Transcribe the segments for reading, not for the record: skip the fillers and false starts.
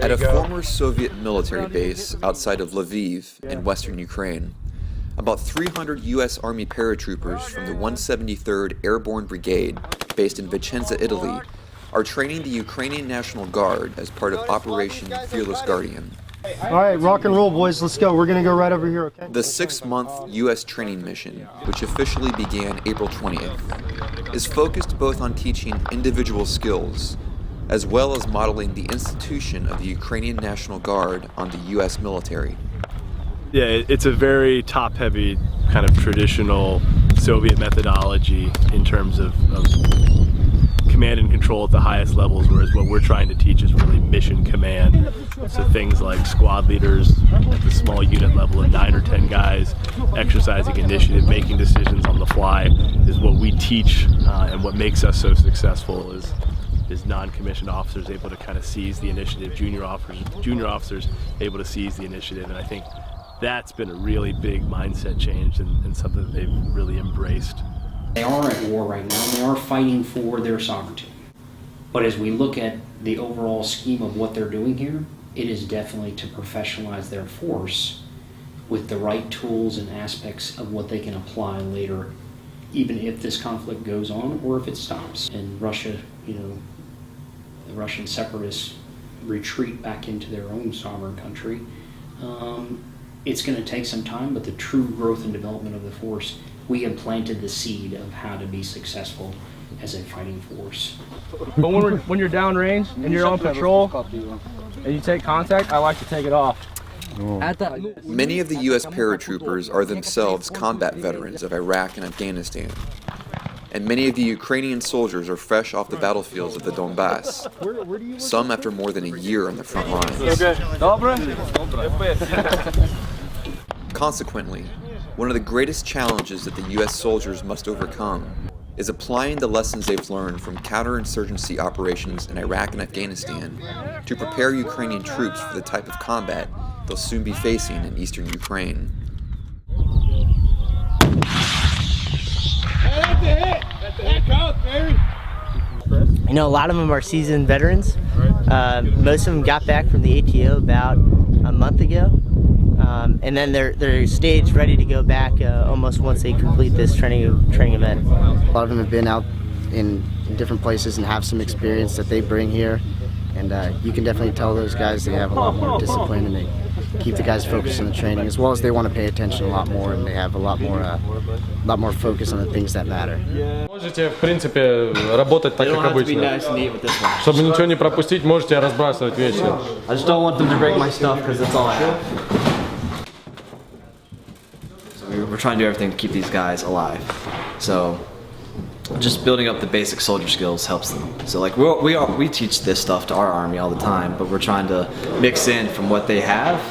At a former Soviet military base outside of Lviv in western Ukraine, about 300 U.S. Army paratroopers from the 173rd Airborne Brigade, based in Vicenza, Italy, are training the Ukrainian National Guard as part of Operation Fearless Guardian. All right, rock and roll, boys. Let's go. We're going to go right over here, okay? The 6-month U.S. training mission, which officially began April 20th, is focused both on teaching individual skills as well as modeling the institution of the Ukrainian National Guard on the U.S. military. Yeah, it's a very top-heavy kind of traditional Soviet methodology in terms of command and control at the highest levels, whereas what we're trying to teach is really mission command. So things like squad leaders at the small unit level of 9 or 10 guys, exercising initiative, making decisions on the fly is what we teach, and what makes us so successful is non-commissioned officers able to kind of seize the initiative, junior officers able to seize the initiative, and I think that's been a really big mindset change and something that they've really embraced. They are at war right now, and they are fighting for their sovereignty. But as we look at the overall scheme of what they're doing here, it is definitely to professionalize their force with the right tools and aspects of what they can apply later, even if this conflict goes on or if it stops. And Russia, the Russian separatists retreat back into their own sovereign country. It's going to take some time, but the true growth and development of the force, we have planted the seed of how to be successful as a fighting force. But when you're downrange and you're on patrol and you take contact, I like to take it off. Many of the U.S. paratroopers are themselves combat veterans of Iraq and Afghanistan, and many of the Ukrainian soldiers are fresh off the battlefields of the Donbass, some after more than a year on the front lines. Consequently, one of the greatest challenges that the U.S. soldiers must overcome is applying the lessons they've learned from counterinsurgency operations in Iraq and Afghanistan to prepare Ukrainian troops for the type of combat they'll soon be facing in eastern Ukraine. A lot of them are seasoned veterans. Most of them got back from the ATO about a month ago. And then they're staged, ready to go back almost once they complete this training event. A lot of them have been out in different places and have some experience that they bring here, and you can definitely tell those guys they have a lot more discipline and they keep the guys focused on the training, as well as they want to pay attention a lot more, and they have a lot more focus on the things that matter. Можете, в принципе, работать так, как обычно. Чтобы ничего не пропустить, можете разбрасывать вещи. I just don't want them to break my stuff because that's all I have. We're trying to do everything to keep these guys alive. So just building up the basic soldier skills helps them. So like we teach this stuff to our army all the time, but we're trying to mix in from what they have,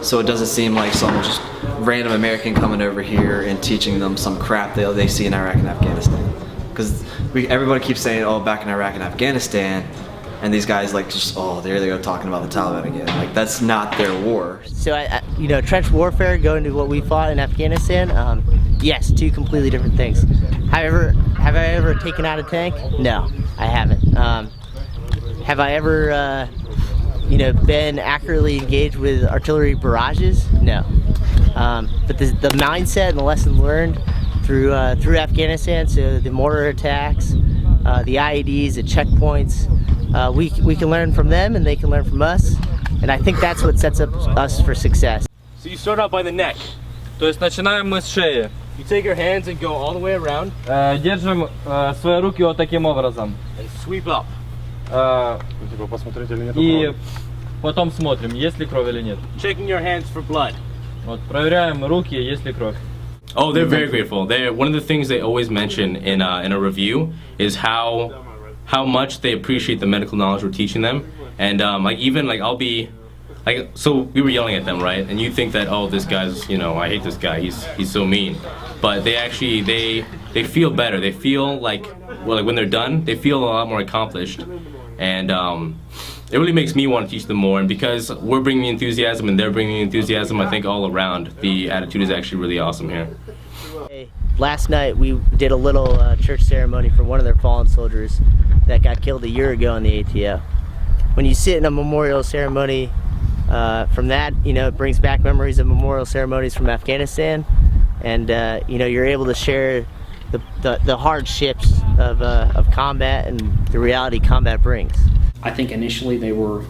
so it doesn't seem like some just random American coming over here and teaching them some crap they see in Iraq and Afghanistan. Because everybody keeps saying, oh, back in Iraq and Afghanistan, and these guys like just, oh, there they go talking about the Taliban again. Like, that's not their war. So, trench warfare, going to what we fought in Afghanistan, yes, two completely different things. However, have I ever taken out a tank? No, I haven't. Have I ever, been accurately engaged with artillery barrages? No. But the mindset and the lesson learned through Afghanistan, so the mortar attacks, the IEDs, the checkpoints, we can learn from them and they can learn from us, and I think that's what sets up us for success. So you start out by the neck. То есть начинаем мы с шеи. You take your hands and go all the way around. Держим свои руки вот таким образом. And sweep up. И потом смотрим, есть ли кровь или нет. Checking your hands for blood. Вот проверяем руки, есть ли кровь. Oh, they're very grateful. One of the things they always mention in a review is how much they appreciate the medical knowledge we're teaching them, and I'll be like, so we were yelling at them, right? And you think that, oh, this guy's, I hate this guy. He's so mean, but they actually they feel better. They feel like when they're done, they feel a lot more accomplished, and it really makes me want to teach them more. And because we're bringing enthusiasm and they're bringing enthusiasm, I think all around the attitude is actually really awesome here. Last night we did a little church ceremony for one of their fallen soldiers that got killed a year ago in the ATO. when you sit in a memorial ceremony, from that, you know, it brings back memories of memorial ceremonies from Afghanistan, and you know, you're able to share the hardships of combat and the reality combat brings. I think initially they were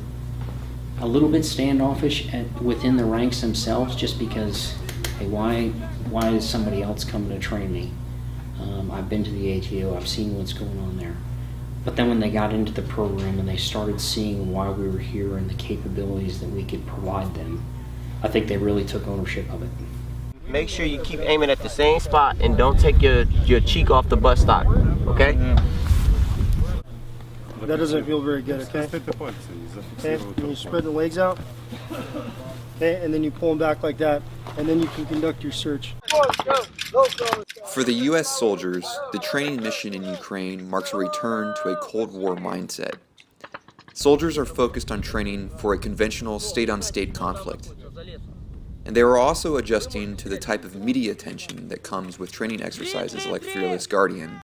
a little bit standoffish within the ranks themselves, just because, hey, why is somebody else coming to train me? I've been to the ATO, I've seen what's going on there. But then when they got into the program and they started seeing why we were here and the capabilities that we could provide them, I think they really took ownership of it. Make sure you keep aiming at the same spot and don't take your cheek off the butt stock, okay? That doesn't feel very good, okay? Okay, and you spread the legs out. Okay, and then you pull them back like that, and then you can conduct your search. For the U.S. soldiers, the training mission in Ukraine marks a return to a Cold War mindset. Soldiers are focused on training for a conventional state-on-state conflict. And they are also adjusting to the type of media attention that comes with training exercises like Fearless Guardian.